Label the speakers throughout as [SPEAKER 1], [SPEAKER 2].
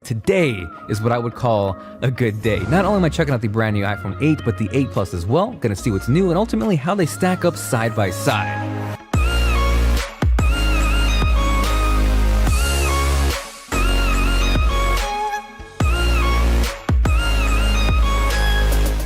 [SPEAKER 1] today is what I would call a good day. Not only am I checking out the brand new iPhone 8, but the 8 Plus as well, gonna see what's new and ultimately how they stack up side by side.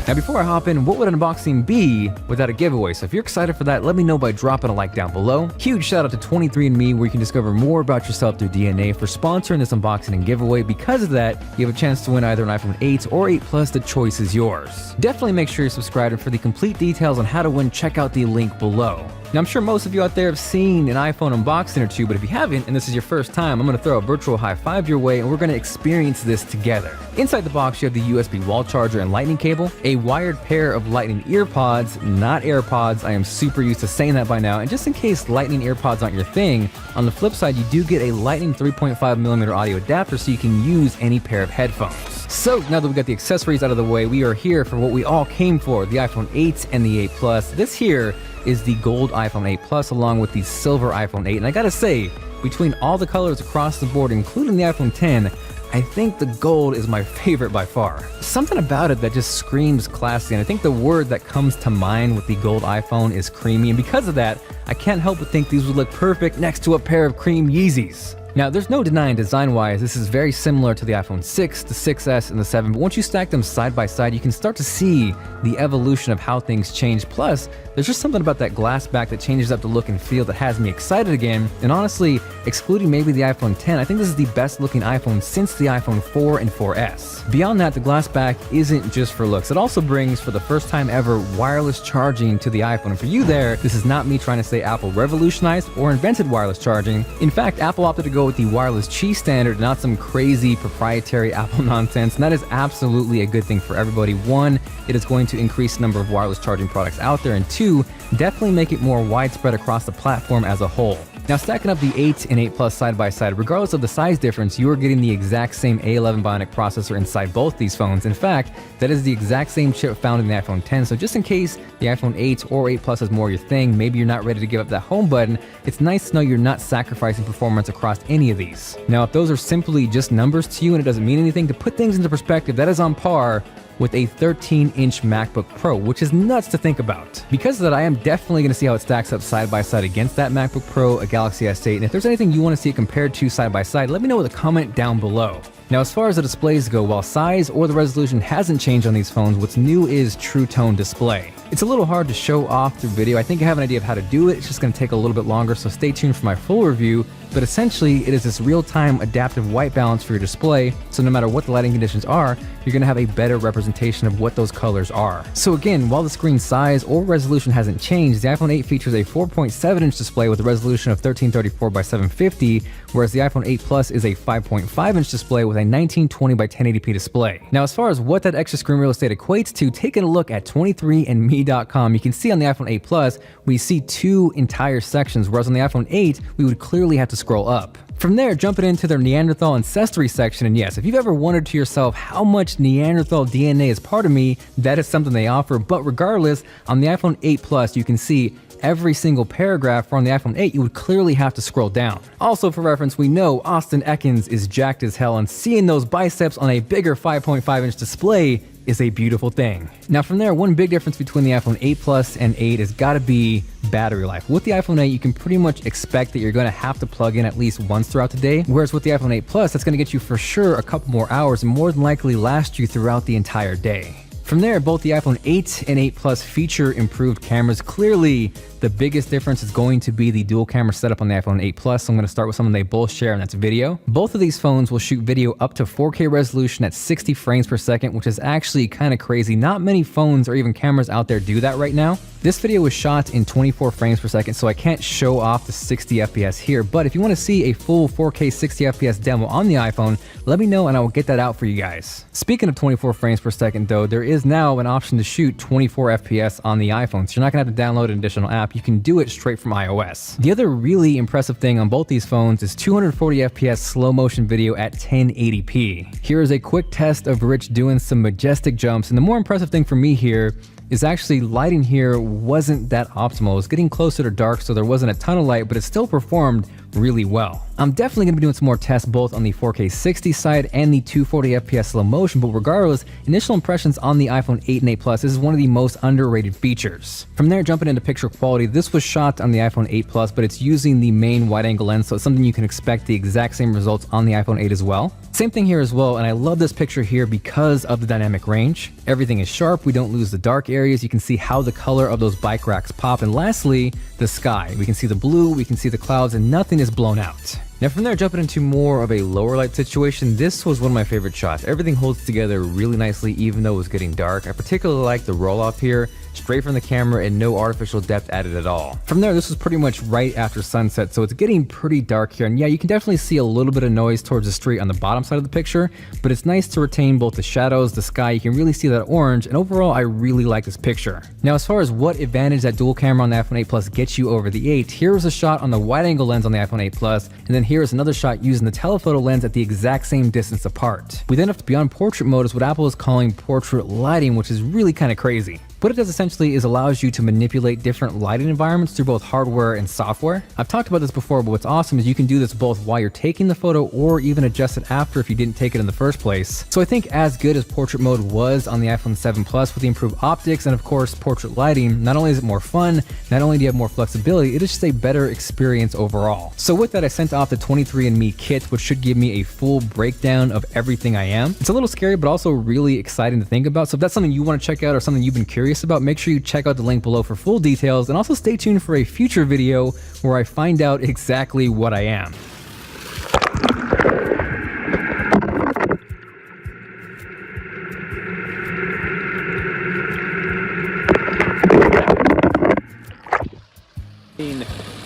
[SPEAKER 1] Now before I hop in, what would an unboxing be without a giveaway? So if you're excited for that, let me know by dropping a like down below. Huge shout out to 23andMe, where you can discover more about yourself through DNA, for sponsoring this unboxing and giveaway. Because of that, you have a chance to win either an iPhone 8 or 8 Plus. The choice is yours. Definitely make sure you're subscribed, and for the complete details on how to win, check out the link below. Now, I'm sure most of you out there have seen an iPhone unboxing or two, but if you haven't, and this is your first time, I'm gonna throw a virtual high five your way, and we're gonna experience this together. Inside the box, you have the USB wall charger and lightning cable, a wired pair of lightning ear pods, not AirPods. I am super used to saying that by now, and just in case lightning ear pods aren't your thing, on the flip side, you do get a lightning 3.5mm audio adapter so you can use any pair of headphones. So now that we got the accessories out of the way, we are here for what we all came for, the iPhone 8 and the 8 Plus. This here is the gold iPhone 8 Plus along with the silver iPhone 8. And I gotta say, between all the colors across the board, including the iPhone 10, I think the gold is my favorite by far. Something about it that just screams classy, and I think the word that comes to mind with the gold iPhone is creamy, and because of that, I can't help but think these would look perfect next to a pair of cream Yeezys. Now, there's no denying design-wise, this is very similar to the iPhone 6, the 6S, and the 7, but once you stack them side by side, you can start to see the evolution of how things change. Plus, there's just something about that glass back that changes up the look and feel that has me excited again, and honestly, excluding maybe the iPhone 10, I think this is the best looking iPhone since the iPhone 4 and 4S. Beyond that, the glass back isn't just for looks, it also brings, for the first time ever, wireless charging to the iPhone. And for you there, this is not me trying to say Apple revolutionized or invented wireless charging. In fact, Apple opted to go with the wireless Qi standard, not some crazy proprietary Apple nonsense, and that is absolutely a good thing for everybody. One, it is going to increase the number of wireless charging products out there, and two, definitely make it more widespread across the platform as a whole. Now, stacking up the 8 and 8 Plus side by side, regardless of the size difference, you are getting the exact same A11 Bionic processor inside both these phones. In fact, that is the exact same chip found in the iPhone 10, so just in case the iPhone 8 or 8 Plus is more your thing, maybe you're not ready to give up that home button, it's nice to know you're not sacrificing performance across any of these. Now, if those are simply just numbers to you and it doesn't mean anything, to put things into perspective, that is on par with a 13-inch MacBook Pro, which is nuts to think about. Because of that, I am definitely going to see how it stacks up side by side against that MacBook Pro, a Galaxy S8, and if there's anything you want to see it compared to side by side, let me know with a comment down below. Now, as far as the displays go, while size or the resolution hasn't changed on these phones, what's new is True Tone display. It's a little hard to show off through video. I think I have an idea of how to do it. It's just going to take a little bit longer, so stay tuned for my full review. But essentially, it is this real-time adaptive white balance for your display, so no matter what the lighting conditions are, you're going to have a better representation of what those colors are. So again, while the screen size or resolution hasn't changed, the iPhone 8 features a 4.7-inch display with a resolution of 1334 by 750, whereas the iPhone 8 Plus is a 5.5-inch display with a 1920 by 1080p display. Now, as far as what that extra screen real estate equates to, taking a look at 23andme.com, you can see on the iPhone 8 Plus, we see two entire sections, whereas on the iPhone 8, we would clearly have to scroll up. From there, jumping into their Neanderthal ancestry section, and yes, if you've ever wondered to yourself how much Neanderthal DNA is part of me, that is something they offer. But regardless, on the iPhone 8 Plus, you can see every single paragraph, for on the iPhone 8, you would clearly have to scroll down. Also, for reference, we know Austin Ekins is jacked as hell, and seeing those biceps on a bigger 5.5-inch display is a beautiful thing. Now from there, one big difference between the iPhone 8 Plus and 8 has got to be battery life. With the iPhone 8, you can pretty much expect that you're going to have to plug in at least once throughout the day, whereas with the iPhone 8 Plus, that's going to get you for sure a couple more hours and more than likely last you throughout the entire day. From there, both the iPhone 8 and 8 Plus feature improved cameras. Clearly, the biggest difference is going to be the dual camera setup on the iPhone 8 Plus. So I'm going to start with something they both share, and that's video. Both of these phones will shoot video up to 4K resolution at 60 frames per second, which is actually kind of crazy. Not many phones or even cameras out there do that right now. This video was shot in 24 frames per second, so I can't show off the 60 FPS here, but if you want to see a full 4K 60 FPS demo on the iPhone, let me know and I will get that out for you guys. Speaking of 24 frames per second though, there is now an option to shoot 24 FPS on the iPhone, so you're not going to have to download an additional app. You can do it straight from iOS. The other really impressive thing on both these phones is 240 FPS slow motion video at 1080p. Here is a quick test of Rich doing some majestic jumps, and the more impressive thing for me here is actually lighting here wasn't that optimal. It was getting closer to dark, so there wasn't a ton of light, but it still performed really well. I'm definitely going to be doing some more tests both on the 4K 60 side and the 240 FPS slow motion, but regardless, initial impressions on the iPhone 8 and 8 Plus, this is one of the most underrated features. From there, jumping into picture quality, this was shot on the iPhone 8 Plus, but it's using the main wide-angle lens, so it's something you can expect the exact same results on the iPhone 8 as well. Same thing here as well, and I love this picture here because of the dynamic range. Everything is sharp, we don't lose the dark areas, you can see how the color of those bike racks pop, and lastly, the sky. We can see the blue, we can see the clouds, and nothing is blown out. Now from there, jumping into more of a lower light situation, this was one of my favorite shots. Everything holds together really nicely even though it was getting dark. I particularly like the roll off here, straight from the camera and no artificial depth added at all. From there, this was pretty much right after sunset, so it's getting pretty dark here. And yeah, you can definitely see a little bit of noise towards the street on the bottom side of the picture, but it's nice to retain both the shadows, the sky, you can really see that orange, and overall, I really like this picture. Now, as far as what advantage that dual camera on the iPhone 8 Plus gets you over the 8, here was a shot on the wide angle lens on the iPhone 8 Plus, and then here is another shot using the telephoto lens at the exact same distance apart. We then have to be on portrait mode, is what Apple is calling portrait lighting, which is really kind of crazy. What it does essentially is allows you to manipulate different lighting environments through both hardware and software. I've talked about this before, but what's awesome is you can do this both while you're taking the photo or even adjust it after if you didn't take it in the first place. So I think as good as portrait mode was on the iPhone 7 Plus with the improved optics and of course portrait lighting, not only is it more fun, not only do you have more flexibility, it is just a better experience overall. So with that, I sent off the 23andMe kit, which should give me a full breakdown of everything I am. It's a little scary, but also really exciting to think about. So if that's something you want to check out or something you've been curious about, make sure you check out the link below for full details, and also stay tuned for a future video where I find out exactly what I am.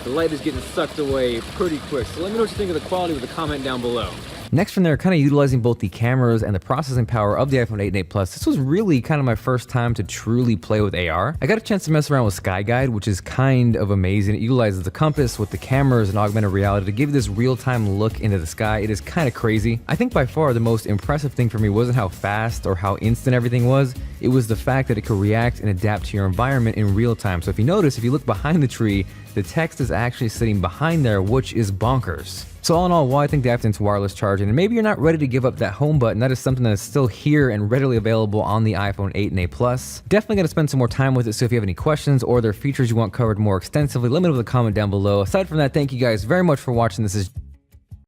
[SPEAKER 1] The light is getting sucked away pretty quick, so let me know what you think of the quality with a comment down below. Next from there, kind of utilizing both the cameras and the processing power of the iPhone 8 and 8 Plus, this was really kind of my first time to truly play with AR. I got a chance to mess around with Sky Guide, which is kind of amazing. It utilizes the compass with the cameras and augmented reality to give you this real-time look into the sky. It is kind of crazy. I think by far the most impressive thing for me wasn't how fast or how instant everything was. It was the fact that it could react and adapt to your environment in real time. So if you notice, if you look behind the tree, the text is actually sitting behind there, which is bonkers. So all in all, while I think dived into wireless charging, and maybe you're not ready to give up that home button, that is something that is still here and readily available on the iPhone 8 and 8 Plus. Definitely gonna spend some more time with it, so if you have any questions or there are features you want covered more extensively, let me know in the comment down below. Aside from that, thank you guys very much for watching. This is